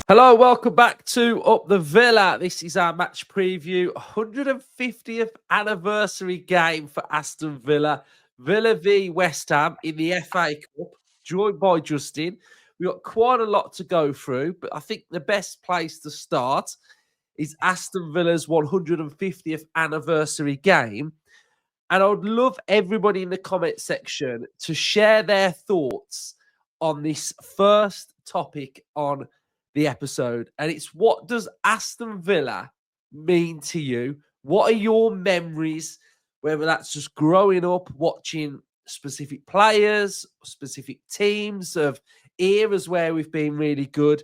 Hello, welcome back to Up the Villa. This is our match preview, 150th anniversary game for Aston Villa. Villa v West Ham in the FA Cup, joined by Justin. We've got quite a lot to go through, but I think the best place to start is Aston Villa's 150th anniversary game. And I would love everybody in the comment section to share their thoughts on this first topic on the episode. And it's, what does Aston Villa mean to you? What are your memories, whether that's just growing up, watching specific players, specific teams of eras where we've been really good,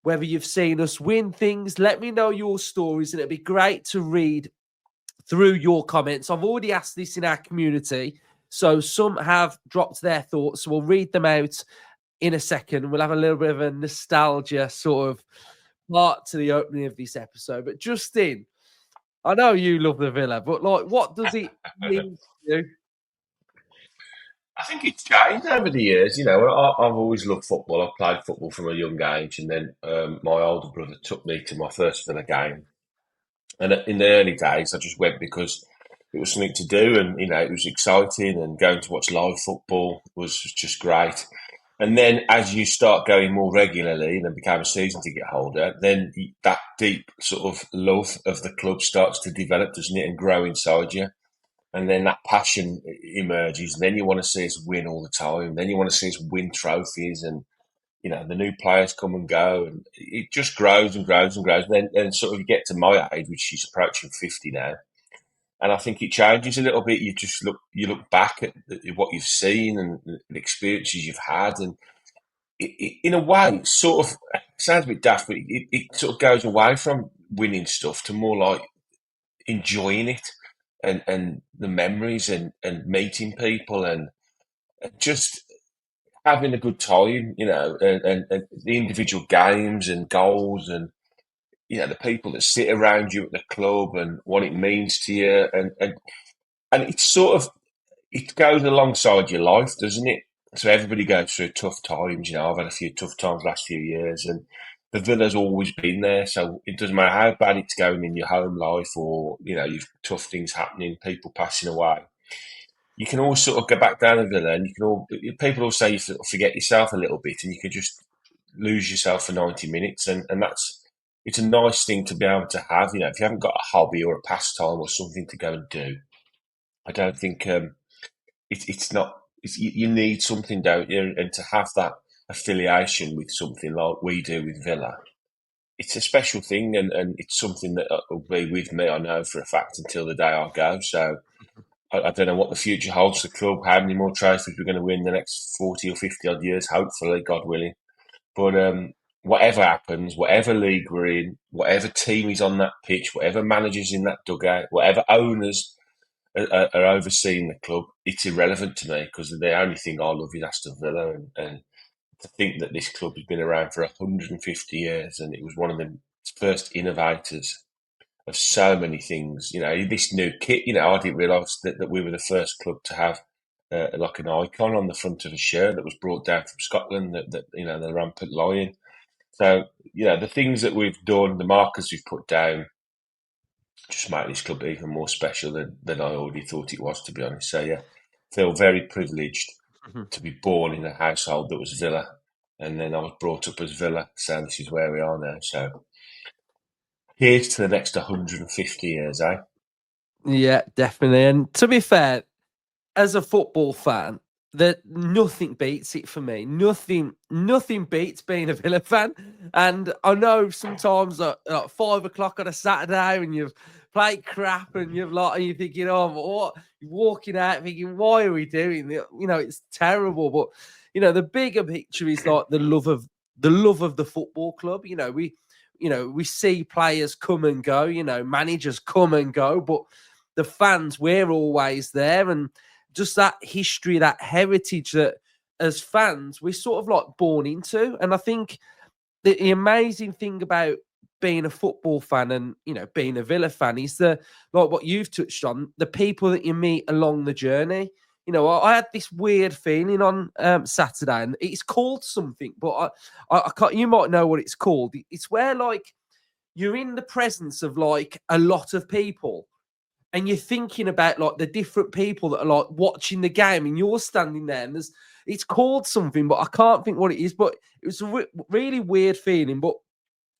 whether you've seen us win things. Let me know your stories, and it'd be great to read through your comments. I've already asked this in our community, so some have dropped their thoughts. So we'll read them out in a second. We'll have a little bit of a nostalgia sort of part to the opening of this episode. But Justin, I know you love the Villa, but like, what does it mean to you? I think it's changed over the years. I've always loved football. I've played football from a young age, and then my older brother took me to my first Villa game. And in the early days, I just went because it was something to do, and it was exciting. And going to watch live football was just great. And then, as you start going more regularly, and it became a season to get older, then that deep sort of love of the club starts to develop, doesn't it, and grow inside you. And then that passion emerges. And then you want to see us win all the time. Then you want to see us win trophies, and the new players come and go, and it just grows and grows and grows. And then sort of you get to my age, which is approaching 50 now, and I think it changes a little bit. You look back at what you've seen and the experiences you've had, and in a way, it sort of sounds a bit daft, but it sort of goes away from winning stuff to more like enjoying it, and the memories, and meeting people, and just having a good time, and the individual games and goals, and the people that sit around you at the club and what it means to you, and it's sort of, it goes alongside your life, doesn't it? So everybody goes through tough times. I've had a few tough times last few years, and the Villa's always been there. So it doesn't matter how bad it's going in your home life, or you've tough things happening, people passing away. You can all sort of go back down the Villa, and people all say you sort of forget yourself a little bit, and you can just lose yourself for 90 minutes, and it's a nice thing to be able to have. If you haven't got a hobby or a pastime or something to go and do, I don't think it's not. You need something, don't you? And to have that affiliation with something like we do with Villa, it's a special thing, and it's something that will be with me, I know for a fact, until the day I go. So I don't know what the future holds for the club, how many more trophies we're going to win the next 40 or 50 odd years, hopefully, God willing. But whatever happens, whatever league we're in, whatever team is on that pitch, whatever managers in that dugout, whatever owners are overseeing the club, it's irrelevant to me, because the only thing I love is Aston Villa. And to think that this club has been around for 150 years, and it was one of the first innovators of so many things. This new kit, I didn't realise that we were the first club to have like an icon on the front of a shirt that was brought down from Scotland, that the rampant lion. So, the things that we've done, the markers we've put down, just make this club even more special than I already thought it was, to be honest. So, yeah, feel very privileged to be born in a household that was Villa, and then I was brought up as Villa. So this is where we are now. So here's to the next 150 years, eh? Yeah, definitely. And to be fair, as a football fan, that nothing beats it for me. Nothing beats being a Villa fan. And I know sometimes at 5 o'clock on a Saturday when you've played crap and you're thinking, oh, what? You're walking out thinking, why are we doing this? It's terrible. But the bigger picture is like the love of the football club. We see players come and go, managers come and go, but the fans, we're always there. And just that history, that heritage that as fans, we're sort of like born into. And I think the amazing thing about being a football fan and, being a Villa fan is like what you've touched on, the people that you meet along the journey. I had this weird feeling on Saturday, and it's called something, but I can't. You might know what it's called. It's where like you're in the presence of like a lot of people, and you're thinking about like the different people that are like watching the game, and you're standing there, and it's called something, but I can't think what it is. But it was a really weird feeling, but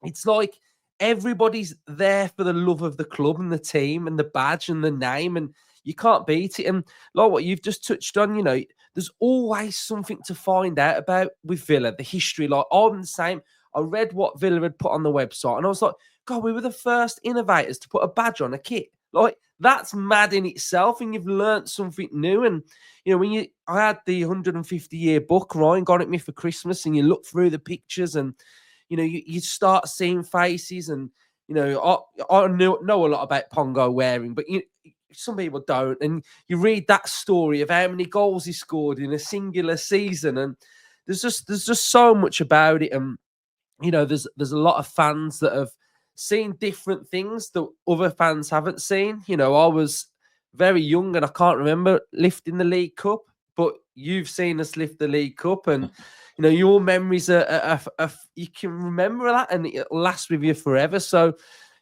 it's like everybody's there for the love of the club and the team and the badge and the name, and you can't beat it. And like what you've just touched on, there's always something to find out about with Villa, the history. Like I'm the same. I read what Villa had put on the website, and I was like, God, we were the first innovators to put a badge on a kit. Like that's mad in itself, and you've learnt something new. And I had the 150-year book. Ryan got it me for Christmas, and you look through the pictures, and you start seeing faces, and I know a lot about Pongo wearing, but some people don't. And you read that story of how many goals he scored in a singular season, and there's just so much about it. And there's a lot of fans that have seen different things that other fans haven't seen. I was very young and I can't remember lifting the League Cup, but you've seen us lift the League Cup, and your memories are you can remember that, and it'll last with you forever. So,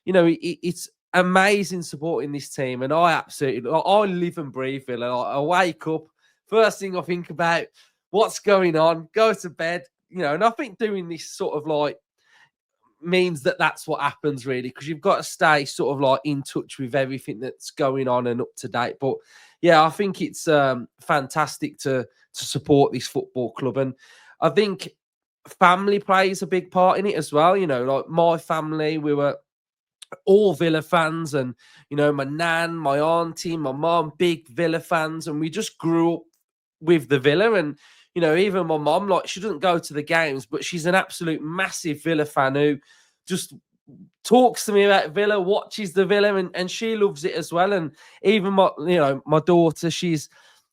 it's amazing supporting this team, and I live and breathe Villa. I wake up, first thing I think about, what's going on, go to bed, and I think doing this sort of like means that's what happens really, because you've got to stay sort of like in touch with everything that's going on and up to date. But yeah, I think it's fantastic to support this football club, and I think family plays a big part in it as well. Like my family, we were all Villa fans, and my nan, my auntie, my mom, big Villa fans, and we just grew up with the Villa. And even my mom, like, she doesn't go to the games, but she's an absolute massive Villa fan who just talks to me about Villa, watches the Villa, and she loves it as well. And even my daughter, she's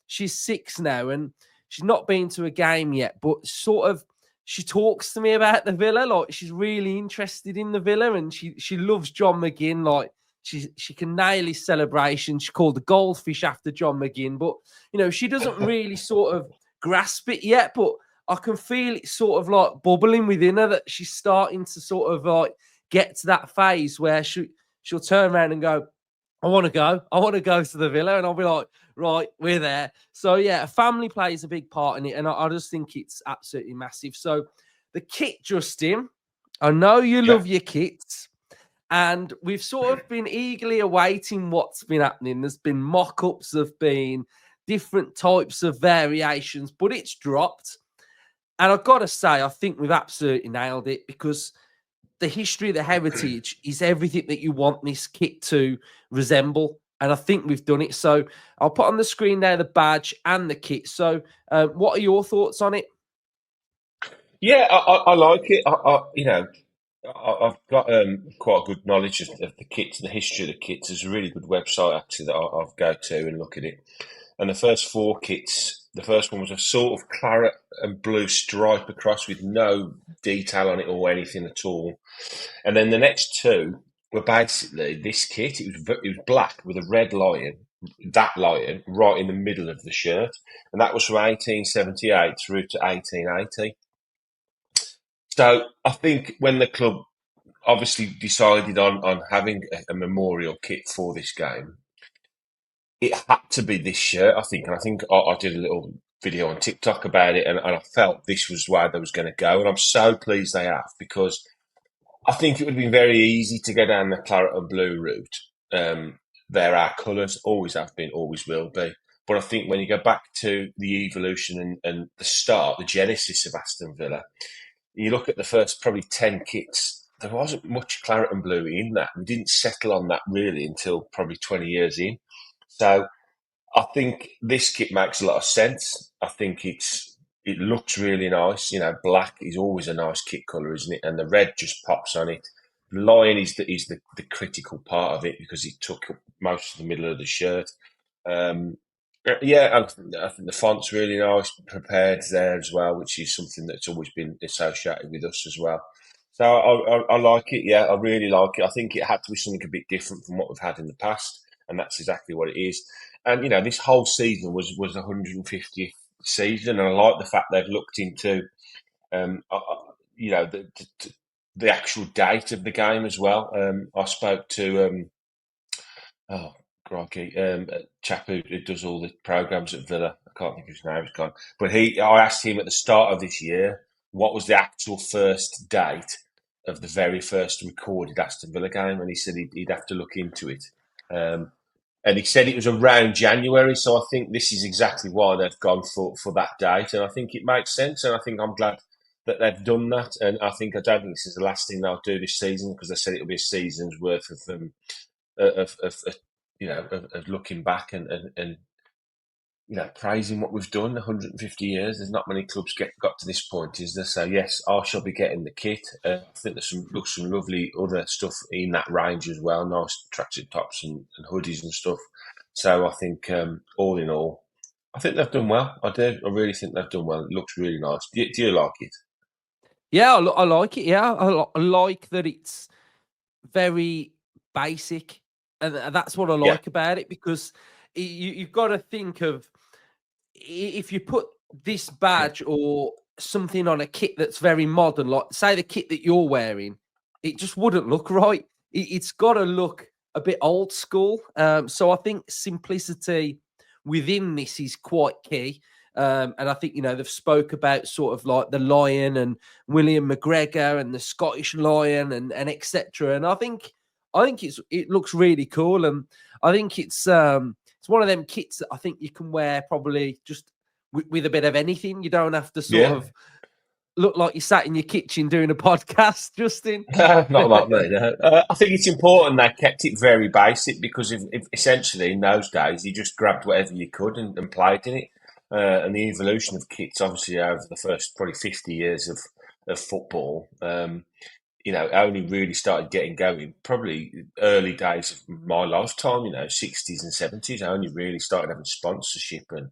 6 now, and she's not been to a game yet, but sort of she talks to me about the Villa. Like, she's really interested in the Villa, and she loves John McGinn. Like, she can nail his celebration. She called the goldfish after John McGinn, but she doesn't really sort of grasp it yet. But I can feel it sort of like bubbling within her, that she's starting to sort of like get to that phase where she'll turn around and go, I want to go to the Villa. And I'll be like, right, we're there. So yeah, family plays a big part in it, and I just think it's absolutely massive. So the kit, Justin, I know you love your kits, and we've sort of been eagerly awaiting what's been happening. There's been mock-ups, there've been different types of variations, but it's dropped. And I've got to say, I think we've absolutely nailed it, because the history, the heritage is everything that you want this kit to resemble. And I think we've done it. So I'll put on the screen there the badge and the kit. So what are your thoughts on it? Yeah, I like it. I've got quite a good knowledge of the kits, the history of the kits. There's a really good website actually that I've go to and look at it. And the first 4 kits, the first one was a sort of claret and blue stripe across with no detail on it or anything at all. And then the next 2 were basically this kit. It was black with a red lion, that lion right in the middle of the shirt, and that was from 1878 through to 1880. So I think when the club obviously decided on having a memorial kit for this game, it had to be this shirt, I think. And I think I did a little video on TikTok about it, and I felt this was where they was going to go. And I'm so pleased they have, because I think it would have been very easy to go down the claret and blue route. They're our colours, always have been, always will be. But I think when you go back to the evolution and the start, the genesis of Aston Villa, you look at the first probably 10 kits, there wasn't much claret and blue in that. We didn't settle on that really until probably 20 years in. So I think this kit makes a lot of sense. I think it looks really nice. Black is always a nice kit colour, isn't it? And the red just pops on it. The lion is the critical part of it, because it took up most of the middle of the shirt. Yeah, I think the font's really nice, prepared there as well, which is something that's always been associated with us as well. So I like it. Yeah, I really like it. I think it had to be something a bit different from what we've had in the past, and that's exactly what it is. And this whole season was the 150th season, and I like the fact they've looked into um, uh, uh, the actual date of the game as well. I spoke to oh crikey, a chap who does all the programs at Villa. I can't think of his name. He's gone, but I asked him at the start of this year what was the actual first date of the very first recorded Aston Villa game, and he said he'd have to look into it. Um, and he said it was around January, so I think this is exactly why they've gone for that date, and I think it makes sense, and I think I'm glad that they've done that, and I don't think this is the last thing they'll do this season because they said it'll be a season's worth of looking back and praising what we've done. 150 years. There's not many clubs got to this point, is there? So yes, I shall be getting the kit. I think there's some lovely other stuff in that range as well. Nice tracksuit tops and hoodies and stuff. So I think all in all, I think they've done well. I do. I really think they've done well. It looks really nice. Do you like it? Yeah, I like it. Yeah, I like that it's very basic, and that's what I Yeah. like about it because you've got to think of if you put this badge or something on a kit that's very modern, like say the kit that you're wearing, it just wouldn't look right. It's got to look a bit old school. So I think simplicity within this is quite key. And I think they've spoke about sort of like the lion and William McGregor and the Scottish lion and etc. And I think it looks really cool, and I think it's one of them kits that I think you can wear probably just with a bit of anything. You don't have to sort Yeah. of look like you sat in your kitchen doing a podcast, Justin. Not like me. No. I think it's important they kept it very basic because if essentially in those days you just grabbed whatever you could and played in it. And the evolution of kits, obviously, over the first probably 50 years of football, only really started getting going probably early days of my lifetime, 60s and 70s. I only really started having sponsorship and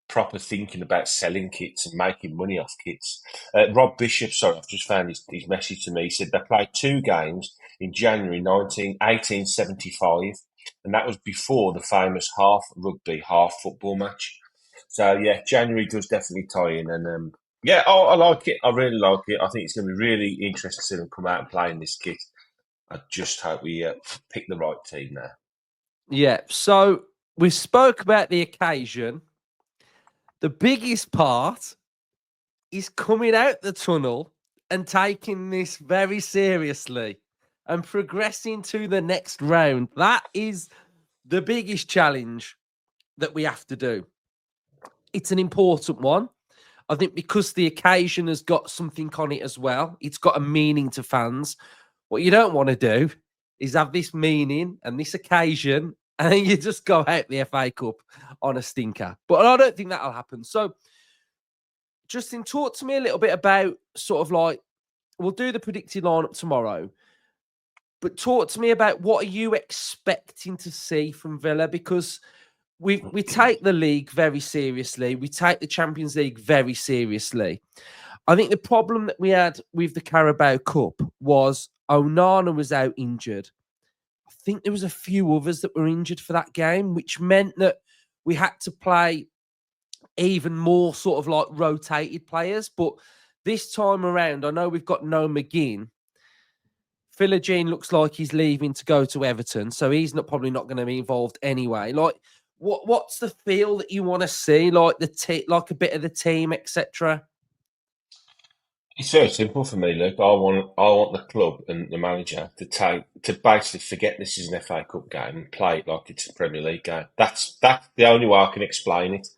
proper thinking about selling kits and making money off kits. Rob Bishop, sorry, I've just found his message to me. He said they played 2 games in January 1875, and that was before the famous half rugby, half football match. So, yeah, January does definitely tie in, and yeah, I like it. I really like it. I think it's going to be really interesting to see them come out and play in this kit. I just hope we pick the right team there. Yeah. So we spoke about the occasion. The biggest part is coming out the tunnel and taking this very seriously and progressing to the next round. That is the biggest challenge that we have to do. It's an important one. I think because the occasion has got something on it as well, it's got a meaning to fans. What you don't want to do is have this meaning and this occasion, and then you just go out the FA Cup on a stinker. But I don't think that'll happen. So, Justin, talk to me a little bit about sort of like, we'll do the predicted lineup tomorrow, but talk to me about what are you expecting to see from Villa, because we take the league very seriously. We take the Champions League very seriously. I think the problem that we had with the Carabao Cup was Onana was out injured. I think there was a few others that were injured for that game, which meant that we had to play even more sort of like rotated players. But this time around, I know we've got no McGinn. Philogene looks like he's leaving to go to Everton, so he's probably not going to be involved anyway. Like, what's the feel that you want to see? Like like a bit of the team, etc. It's very simple for me, Luke. I want the club and the manager to basically forget this is an FA Cup game and play it like it's a Premier League game. That's the only way I can explain it.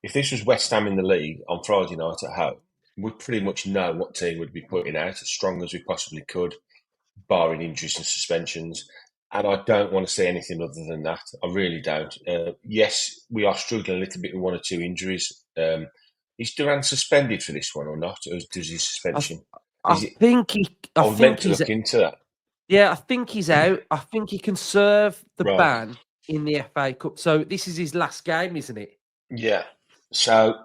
If this was West Ham in the league on Friday night at home, we'd pretty much know what team we'd be putting out as strong as we possibly could, barring injuries and suspensions. And I don't want to see anything other than that. I really don't. Yes, we are struggling a little bit with 1 or 2 injuries. Is Duran suspended for this one or not? Or does his suspension? I think I was meant to he's look into that. Yeah, I think he's out. I think he can serve the Right. ban in the FA Cup. So this is his last game, isn't it? Yeah. So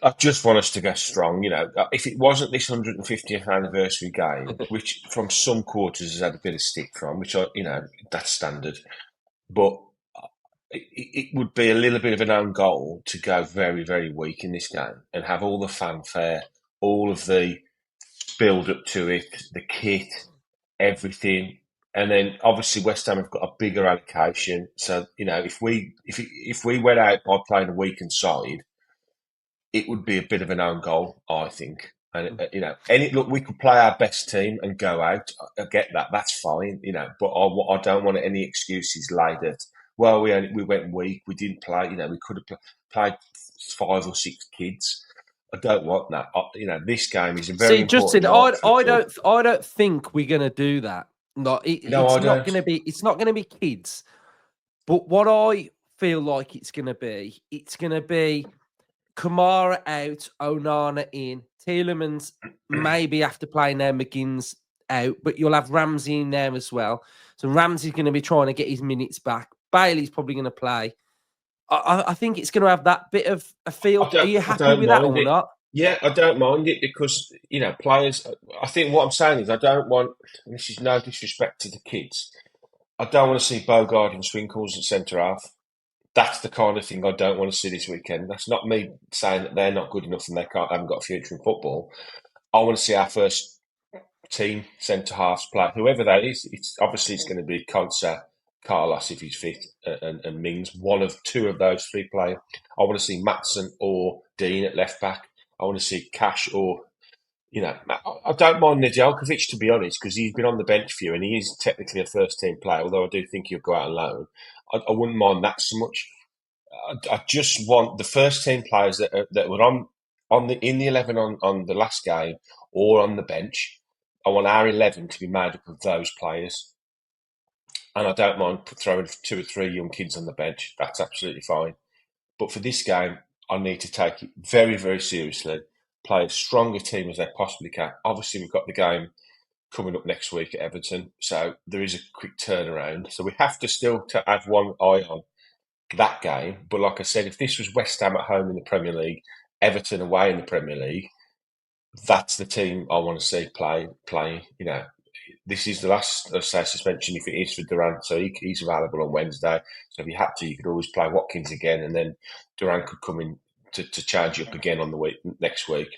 I just want us to go strong. If it wasn't this 150th anniversary game, which from some quarters has had a bit of stick from, which that's standard. but it would be a little bit of an own goal to go very, very weak in this game and have all the fanfare, all of the build up to it, the kit, everything. And then obviously West Ham have got a bigger allocation. So, if we went out by playing a weakened side, it would be a bit of an own goal, I think. And look, we could play our best team and go out. I get that. That's fine, But I don't want any excuses laid at. Well, we went weak. We didn't play. We could have played 5 or 6 kids. I don't want that. This game is a very See, important Justin, night for the club. I don't think we're gonna do that. No, No, I don't. it's not gonna be kids. But what I feel like it's gonna be Kamara out, Onana in, Tielemans maybe after playing there, McGinn's out, but you'll have Ramsey in there as well. So Ramsey's going to be trying to get his minutes back. Bailey's probably going to play. I think it's going to have that bit of a feel. Are you happy with that or not? Yeah, I don't mind it because, players, I think what I'm saying is I don't want, and this is no disrespect to the kids, I don't want to see Bogard and Swinkles at centre half. That's the kind of thing I don't want to see this weekend. That's not me saying that they're not good enough and haven't got a future in football. I want to see our first team centre halves play, whoever that is. It's going to be Konsa, Carlos if he's fit, and Mings. Two of those 3 play. I want to see Matson or Dean at left back. I want to see Cash or, I don't mind Nedeljkovic, to be honest, because he's been on the bench for you and he is technically a first team player, although I do think he'll go out on loan. I wouldn't mind that so much. I just want the first team players that were in the 11 on the last game or on the bench. I want our 11 to be made up of those players, and I don't mind throwing 2 or 3 young kids on the bench. That's absolutely fine. But for this game, I need to take it very, very seriously. Play as strong a team as they possibly can. Obviously, we've got the game coming up next week at Everton, so there is a quick turnaround. So we have to still have one eye on that game. But like I said, if this was West Ham at home in the Premier League, Everton away in the Premier League, that's the team I want to see play. This is the last, say, suspension if it is for Durant, so he's available on Wednesday. So if you had to, you could always play Watkins again, and then Durant could come in to change it up again on the next week.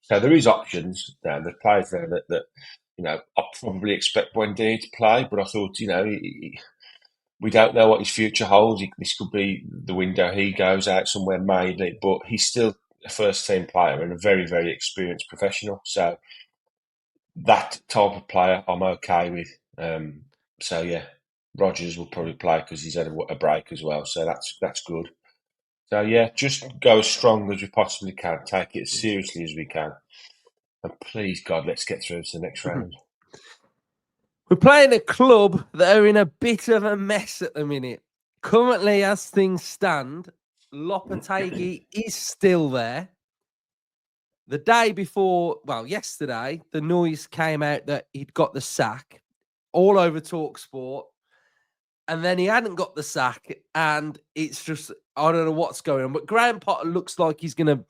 So there is options now. The players there that I probably expect Wendy to play, but I thought, we don't know what his future holds. This could be the window he goes out somewhere, maybe, but he's still a first team player and a very, very experienced professional. So that type of player I'm okay with. So yeah, Rodgers will probably play because he's had a break as well. So that's good. So yeah, just go as strong as we possibly can. Take it as seriously as we can. And please, God, let's get through to the next round. We're playing a club that are in a bit of a mess at the minute. Currently, as things stand, Lopetegui is still there. The day before, yesterday, the noise came out that he'd got the sack all over TalkSport. And then he hadn't got the sack. And it's just, I don't know what's going on. But Graham Potter looks like he's going to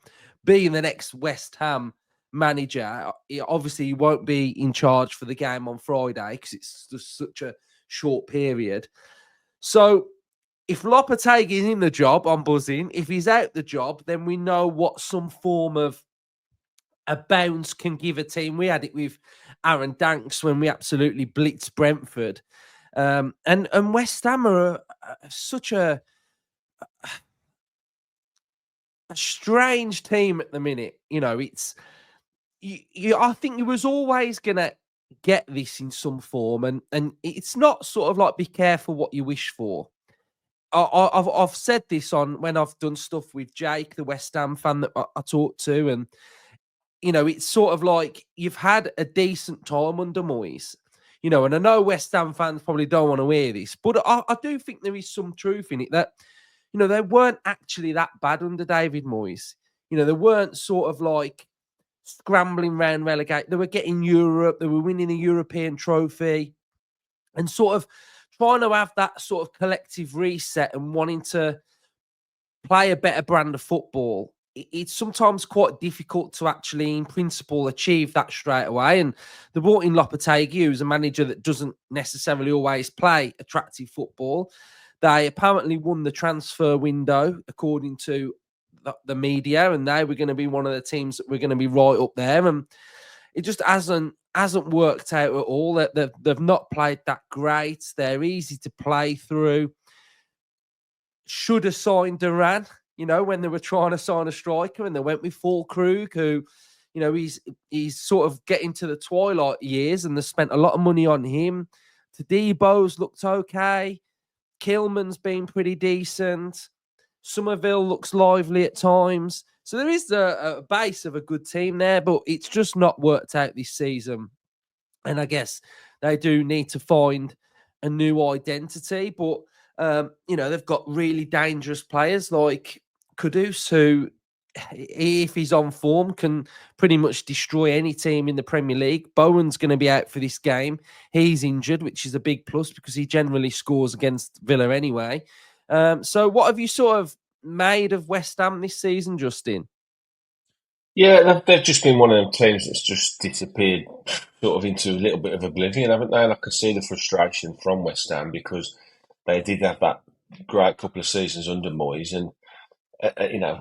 be the next West Ham manager. Obviously, he won't be in charge for the game on Friday because it's just such a short period. So if Lopetegui is in the job, I'm buzzing. If he's out the job, then we know what some form of a bounce can give a team. We had it with Aaron Danks when we absolutely blitzed Brentford. And West Ham are such a strange team at the minute. It's I think he was always going to get this in some form, and it's not sort of like be careful what you wish for. I've said this on when I've done stuff with Jake, the West Ham fan that I talked to, and it's sort of like you've had a decent time under Moyes. And I know West Ham fans probably don't want to hear this, but I do think there is some truth in it that, they weren't actually that bad under David Moyes. They weren't sort of like scrambling around relegate. They were getting Europe. They were winning a European trophy and sort of trying to have that sort of collective reset and wanting to play a better brand of football. It's sometimes quite difficult to actually, in principle, achieve that straight away. And they brought in Lopetegui, who's a manager that doesn't necessarily always play attractive football. They apparently won the transfer window, according to the media, and they were going to be one of the teams that were going to be right up there. And it just hasn't worked out at all. They've not played that great. They're easy to play through. Should have signed Duran, when they were trying to sign a striker, and they went with Fulkrug, who, he's sort of getting to the twilight years, and they spent a lot of money on him. Tadebo's looked okay. Kilman's been pretty decent. Somerville looks lively at times. So there is a base of a good team there, but it's just not worked out this season. And I guess they do need to find a new identity. But, they've got really dangerous players like Kudus, who, if he's on form, can pretty much destroy any team in the Premier League. Bowen's going to be out for this game. He's injured, which is a big plus because he generally scores against Villa anyway. So what have you sort of made of West Ham this season, Justin? Yeah, they've just been one of them teams that's just disappeared sort of into a little bit of oblivion, haven't they? And I can see the frustration from West Ham because they did have that great couple of seasons under Moyes and,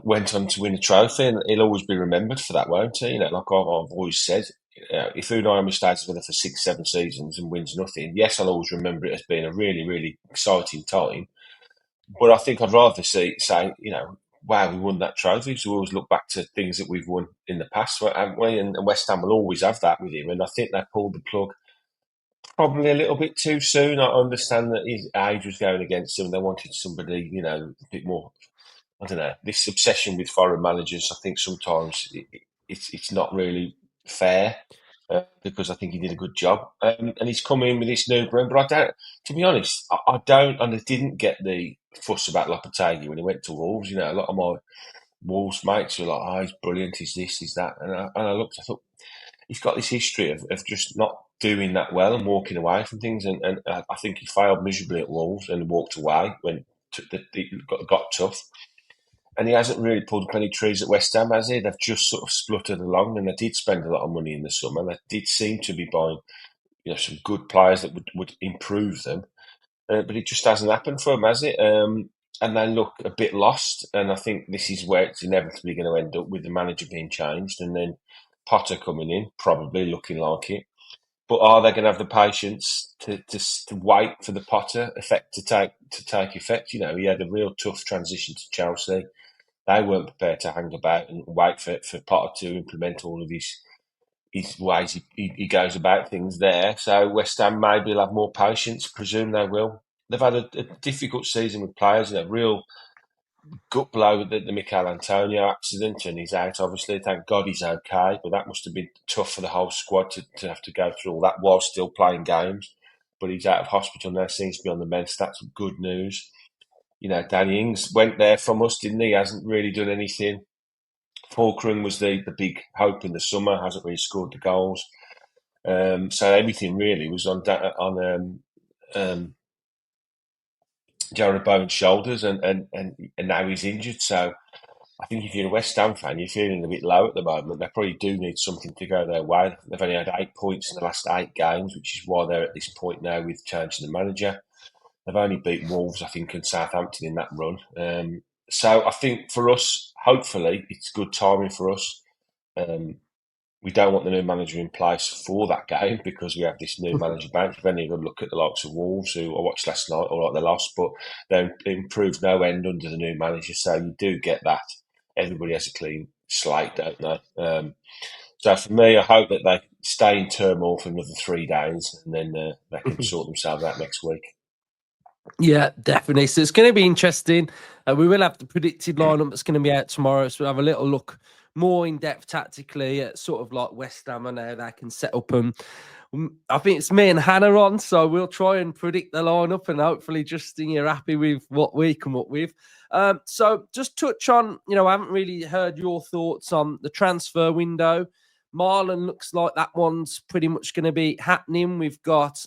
went on to win a trophy, and he'll always be remembered for that, won't he? Like I've always said, if Unai Emery stays with it for 6, 7 seasons and wins nothing, yes, I'll always remember it as being a really, really exciting time. But I think I'd rather say, wow, we won that trophy. So we always look back to things that we've won in the past, haven't we? And West Ham will always have that with him. And I think they pulled the plug probably a little bit too soon. I understand that his age was going against him. They wanted somebody, a bit more. I don't know. This obsession with foreign managers, I think sometimes it's not really fair. Because I think he did a good job, and he's come in with this new brand. But I don't, to be honest, I don't, and I didn't get the fuss about Lopetegui when he went to Wolves. A lot of my Wolves mates were like, "Oh, he's brilliant. He's this, he's that," and I looked, I thought he's got this history of just not doing that well and walking away from things, and I think he failed miserably at Wolves and walked away when it got tough. And he hasn't really pulled up any trees at West Ham, has he? They've just sort of spluttered along, and they did spend a lot of money in the summer. They did seem to be buying, some good players that would improve them, but it just hasn't happened for them, has it? And they look a bit lost, and I think this is where it's inevitably going to end up with the manager being changed, and then Potter coming in, probably looking like it. But are they going to have the patience to wait for the Potter effect to take effect? He had a real tough transition to Chelsea. They weren't prepared to hang about and wait for Potter to implement all of his ways he goes about things there. So West Ham maybe will have more patience. Presume they will. They've had a difficult season with players. Real gut blow with the Mikel Antonio accident, and he's out. Obviously, thank God he's okay. But that must have been tough for the whole squad to have to go through all that while still playing games. But he's out of hospital now. Seems to be on the mend. So that's good news. Danny Ings went there from us, didn't he? Hasn't really done anything. Fulcrum was the big hope in the summer, hasn't really scored the goals. So everything really was on Jared Bowen's shoulders, and now he's injured. So I think if you're a West Ham fan, you're feeling a bit low at the moment. They probably do need something to go their way. They've only had 8 points in the last 8 games, which is why they're at this point now with changing the manager. They've only beat Wolves, I think, and Southampton in that run. So I think for us, hopefully, it's good timing for us. We don't want the new manager in place for that game because we have this new manager back. If any of them look at the likes of Wolves, who I watched last night, all right, they lost, but they improved no end under the new manager. So you do get that. Everybody has a clean slate, don't they? So for me, I hope that they stay in turmoil for another 3 days and then they can sort themselves out next week. Yeah, definitely. So it's going to be interesting. We will have the predicted lineup that's going to be out tomorrow. So we'll have a little look more in depth tactically at sort of like West Ham and how they can set up. And I think it's me and Hannah on. So we'll try and predict the lineup, and hopefully, Justin, you're happy with what we come up with. So just touch on, I haven't really heard your thoughts on the transfer window. Marlon looks like that one's pretty much going to be happening. We've got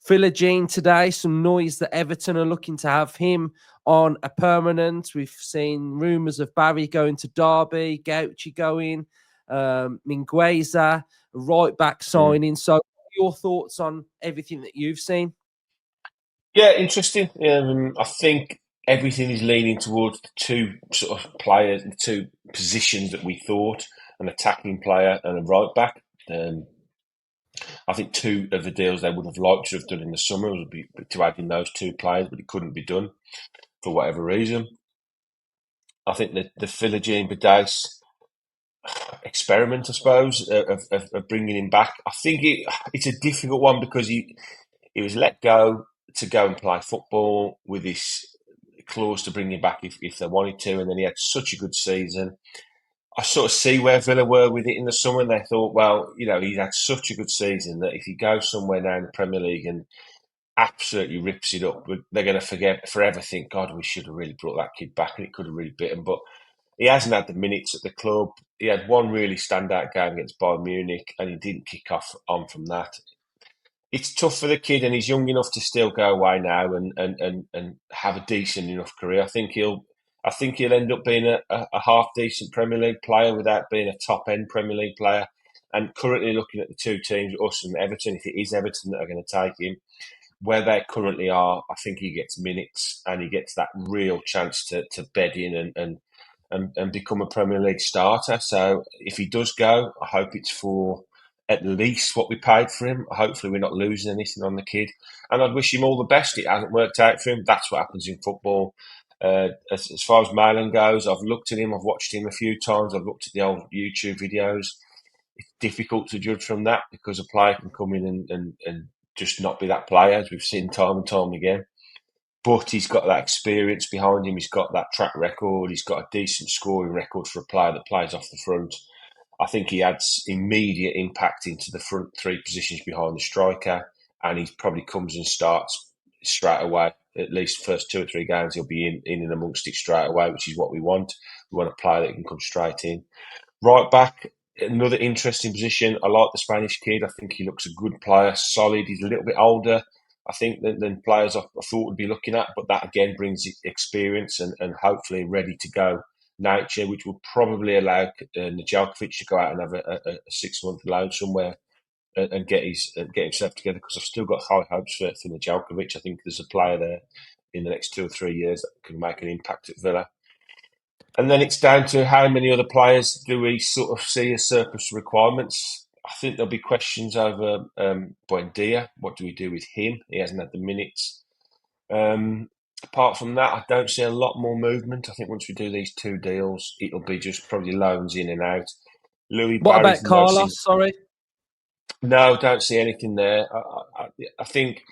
Philogene today, some noise that Everton are looking to have him on a permanent. We've seen rumours of Barry going to Derby, Gauchi going, Mingueza, right back signing. So your thoughts on everything that you've seen? Yeah, interesting. I think everything is leaning towards the two sort of players, the two positions that we thought, an attacking player and a right back. Um, I think two of the deals they would have liked to have done in the summer would be to add in those two players, but it couldn't be done for whatever reason. I think the Philogene Badace experiment, I suppose, of bringing him back. I think it's a difficult one because he was let go and play football with this clause to bring him back if they wanted to, and then he had such a good season. I sort of see where Villa were with it in the summer, and they thought, well, he's had such a good season that if he goes somewhere now in the Premier League and absolutely rips it up, they're going to forget forever. Think, God, we should have really brought that kid back, and it could have really bit him. But he hasn't had the minutes at the club. He had one really standout game against Bayern Munich, and he didn't kick off on from that. It's tough for the kid, and he's young enough to still go away now and have a decent enough career. I think he'll end up being a half decent Premier League player without being a top end Premier League player. And currently looking at the two teams, us and Everton, if it is Everton that are going to take him, where they currently are, I think he gets minutes and he gets that real chance to bed in and become a Premier League starter. So if he does go, I hope it's for at least what we paid for him. Hopefully we're not losing anything on the kid. And I'd wish him all the best. It hasn't worked out for him. That's what happens in football. As far as Milan goes, I've looked at him. I've watched him a few times. I've looked at the old YouTube videos. It's difficult to judge from that because a player can come in and just not be that player, as we've seen time and time again. But he's got that experience behind him. He's got that track record. He's got a decent scoring record for a player that plays off the front. I think he adds immediate impact into the front three positions behind the striker, and he probably comes and starts straight away. At least first 2 or 3 games, he'll be in and amongst it straight away, which is what we want. We want a player that can come straight in. Right back, another interesting position. I like the Spanish kid. I think he looks a good player, solid. He's a little bit older, I think, than players I thought would be looking at. But that again brings experience and hopefully ready to go nature, which will probably allow Nedeljkovic to go out and have a 6 month loan somewhere and get himself together. Because I've still got high hopes for Nedeljkovic. I think there's a player there in the next 2 or 3 years that can make an impact at Villa. And then it's down to how many other players do we sort of see as surplus requirements. I think there'll be questions over Buendia. What do we do with him? He hasn't had the minutes. Apart from that, I don't see a lot more movement. I think once we do these two deals, it'll be just probably loans in and out. Louis What Barry's about the most. Carlos? Sorry. No, don't see anything there. I think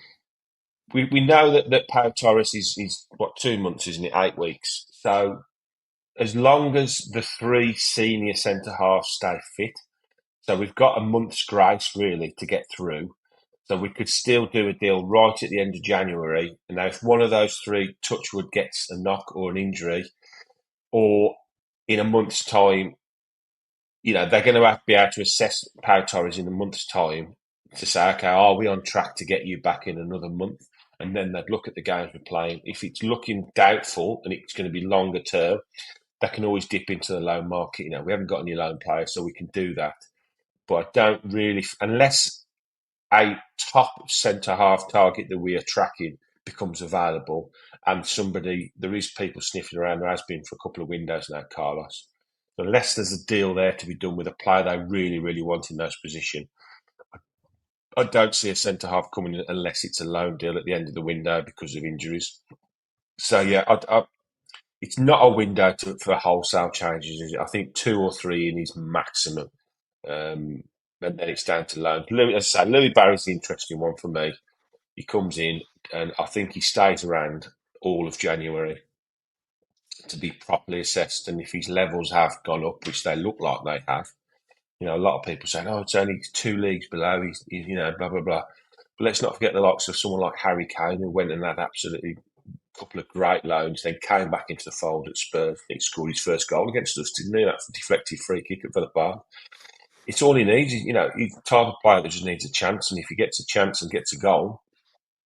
we know that Pau Torres is what, 2 months, isn't it? 8 weeks. So as long as the three senior centre halves stay fit, so we've got a month's grace really to get through. So we could still do a deal right at the end of January. And now, if one of those three, touchwood, gets a knock or an injury, or in a month's time, they're going to have to be able to assess Pau Torres in a month's time to say, okay, are we on track to get you back in another month? And then they'd look at the games we're playing. If it's looking doubtful and it's going to be longer term, they can always dip into the loan market. We haven't got any loan players, so we can do that. But I don't really, unless a top centre half target that we are tracking becomes available, and there is people sniffing around. There has been for a couple of windows now, Carlos. So unless there's a deal there to be done with a player they really, really want in those position, I don't see a centre half coming in unless it's a loan deal at the end of the window because of injuries. So yeah, it's not a window for wholesale changes, is it? I think 2 or 3 in is maximum. And then it's down to loans. As I say, Louis Barry's the interesting one for me. He comes in and I think he stays around all of January to be properly assessed. And if his levels have gone up, which they look like they have, a lot of people saying, oh, it's only 2 leagues below, he's blah, blah, blah. But let's not forget the likes of someone like Harry Kane, who went and had absolutely couple of great loans, then came back into the fold at Spurs. He scored his first goal against us, didn't he? That's a deflected free kick at Villa Park. It's all he needs. He's the type of player that just needs a chance, and if he gets a chance and gets a goal,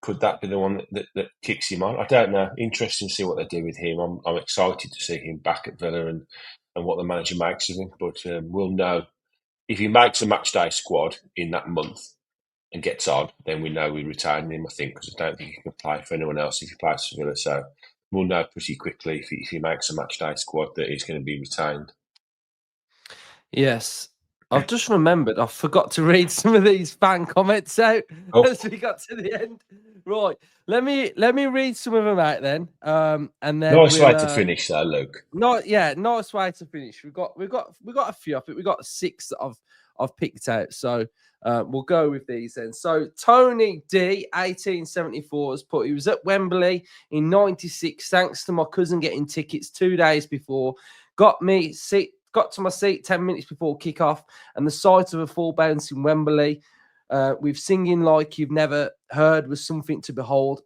could that be the one that kicks him on? I don't know. Interesting to see what they do with him. I'm excited to see him back at Villa and what the manager makes of him. But we'll know if he makes a matchday squad in that month. and gets on, then we know we retain him, I think, because I don't think he can play for anyone else if he plays for Villa. So we'll know pretty quickly if he makes a matchday squad that he's going to be retained. Yes. I've just remembered I forgot to read some of these fan comments out as we got to the end. Right. Let me read some of them out then. And then Nice way to finish, though, Luke. Nice way to finish. We've got a few. I think we've got 6 that I've picked out. So we'll go with these then. So Tony D 1874 has put, he was at Wembley in 96 thanks to my cousin getting tickets 2 days before. Got to my seat 10 minutes before kickoff, and the sight of a full bounce in Wembley with singing like you've never heard was something to behold.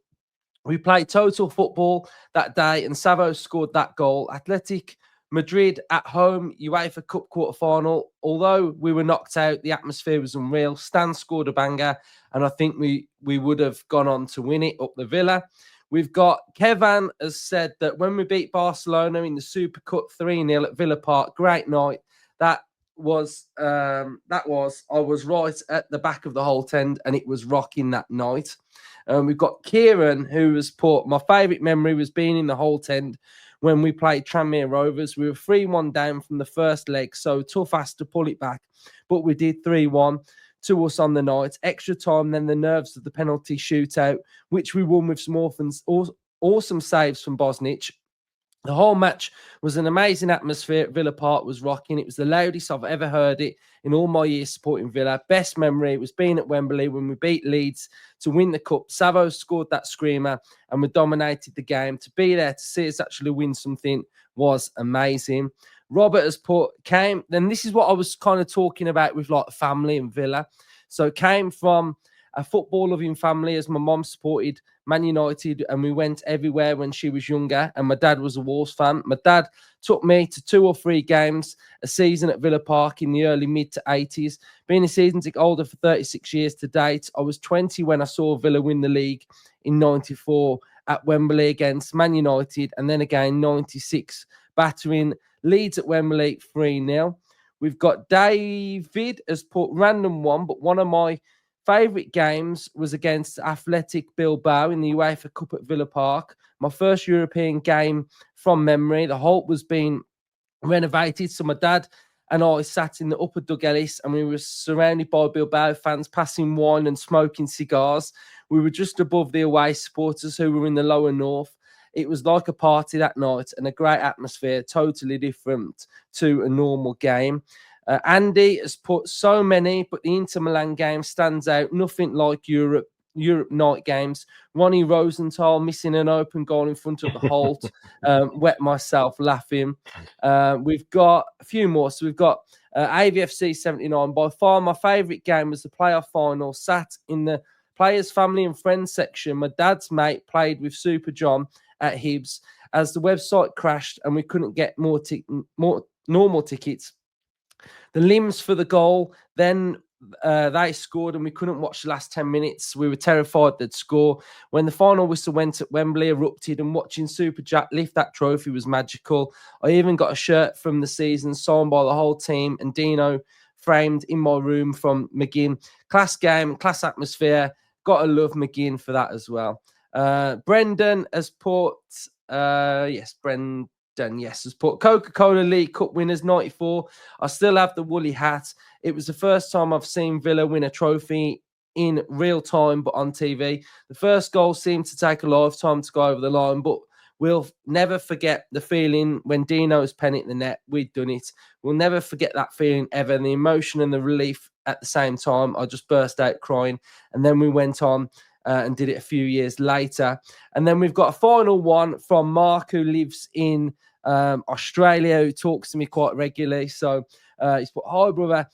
We played total football that day, and Savo scored that goal. Athletic Madrid at home, UEFA Cup quarter-final. Although we were knocked out, the atmosphere was unreal. Stan scored a banger, and I think we would have gone on to win it up the Villa. We've got Kevan has said that when we beat Barcelona in the Super Cup 3-0 at Villa Park, great night. I was right at the back of the Holt End, and it was rocking that night. We've got Kieran, who has put, my favourite memory was being in the Holt End when we played Tranmere Rovers. We were 3-1 down from the first leg, so tough ass to pull it back, but we did 3-1 to us on the night. Extra time, then the nerves of the penalty shootout, which we won with some awesome saves from Bosnich. The whole match was an amazing atmosphere at Villa Park, was rocking. It was the loudest I've ever heard it in all my years supporting Villa. Best memory was being at Wembley when we beat Leeds to win the cup. Savo scored that screamer and we dominated the game. To be there to see us actually win something was amazing. Robert has put, then this is what I was kind of talking about with like family and Villa. So came from a football-loving family, as my mom supported Man United, and we went everywhere when she was younger, and my dad was a Wolves fan. My dad took me to 2 or 3 games a season at Villa Park in the early mid to 80s. Being a season ticket holder for 36 years to date, I was 20 when I saw Villa win the league in 94 at Wembley against Man United, and then again 96, battering Leeds at Wembley 3-0. We've got David has put random one, but one of my favourite games was against Athletic Bilbao in the UEFA Cup at Villa Park. My first European game from memory. The Holt was being renovated, so my dad and I sat in the upper Doug Ellis, and we were surrounded by Bilbao fans passing wine and smoking cigars. We were just above the away supporters who were in the lower north. It was like a party that night and a great atmosphere, totally different to a normal game. Andy has put so many, but the Inter Milan game stands out. Nothing like Europe night games. Ronnie Rosenthal missing an open goal in front of the Holt. Wet myself laughing. We've got a few more. So we've got avfc 79. By far my favourite game was the playoff final. Sat in the players, family and friends section. My dad's mate played with Super John at Hibs as the website crashed and we couldn't get more normal tickets. The limbs for the goal, then they scored and we couldn't watch the last 10 minutes. We were terrified they'd score. When the final whistle went at Wembley, erupted, and watching Super Jack lift that trophy was magical. I even got a shirt from the season signed by the whole team and Dino framed in my room from McGinn. Class game, class atmosphere. Got to love McGinn for that as well. Brendan has put, has put Coca-Cola League Cup winners 94. I still have the woolly hat. It was the first time I've seen Villa win a trophy in real time, but on TV. The first goal seemed to take a lifetime to go over the line, but we'll never forget the feeling when Dino's pen hit the net. We'd done it. We'll never forget that feeling ever. And the emotion and the relief at the same time. I just burst out crying. And then we went on and did it a few years later. And then we've got a final one from Mark, who lives in Australia, who talks to me quite regularly. So he's put, hi, brother.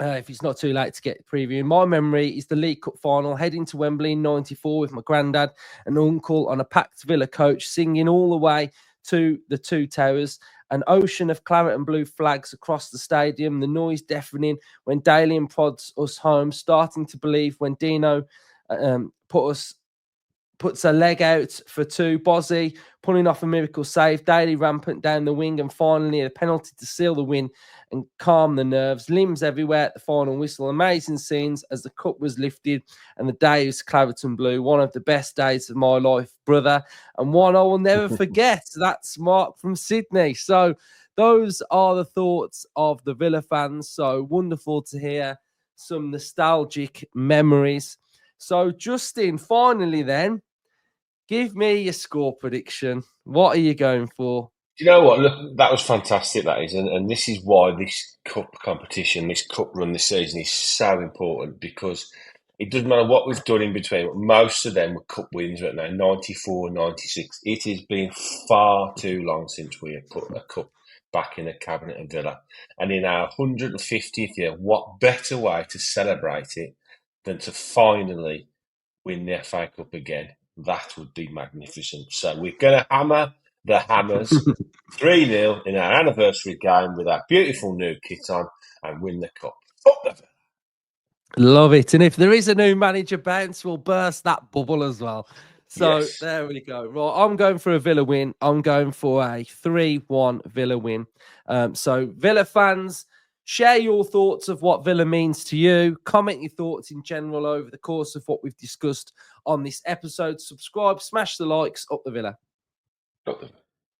If it's not too late to get previewing. My memory is the League Cup final, heading to Wembley in 94 with my granddad and uncle on a packed Villa coach, singing all the way to the Two Towers. An ocean of claret and blue flags across the stadium, the noise deafening when Dalian prods us home, starting to believe when Dino put us puts a leg out for two. Bozzy pulling off a miracle save. Daly rampant down the wing, and finally a penalty to seal the win and calm the nerves. Limbs everywhere at the final whistle. Amazing scenes as the cup was lifted and the day was claret and blue. One of the best days of my life, brother, and one I will never forget. That's Mark from Sydney. So those are the thoughts of the Villa fans. So wonderful to hear some nostalgic memories. So, Justin, finally then, give me your score prediction. What are you going for? Do you know what? Look, that was fantastic, that is. And this is why this cup competition, this cup run this season is so important, because it doesn't matter what we've done in between. Most of them were cup wins right now, 94, 96. It has been far too long since we have put a cup back in a cabinet of Villa. And in our 150th year, what better way to celebrate it than to finally win the FA Cup again? That would be magnificent. So we're going to hammer the Hammers 3-0 in our anniversary game with our beautiful new kit on and win the cup. Up the Villa. Love it. And if there is a new manager bounce, we'll burst that bubble as well. So Yes. there we go. Right, I'm going for a Villa win. I'm going for a 3-1 Villa win. So Villa fans, share your thoughts of what Villa means to you. Comment your thoughts in general over the course of what we've discussed on this episode. Subscribe, smash the likes. Up the Villa. Up the Villa.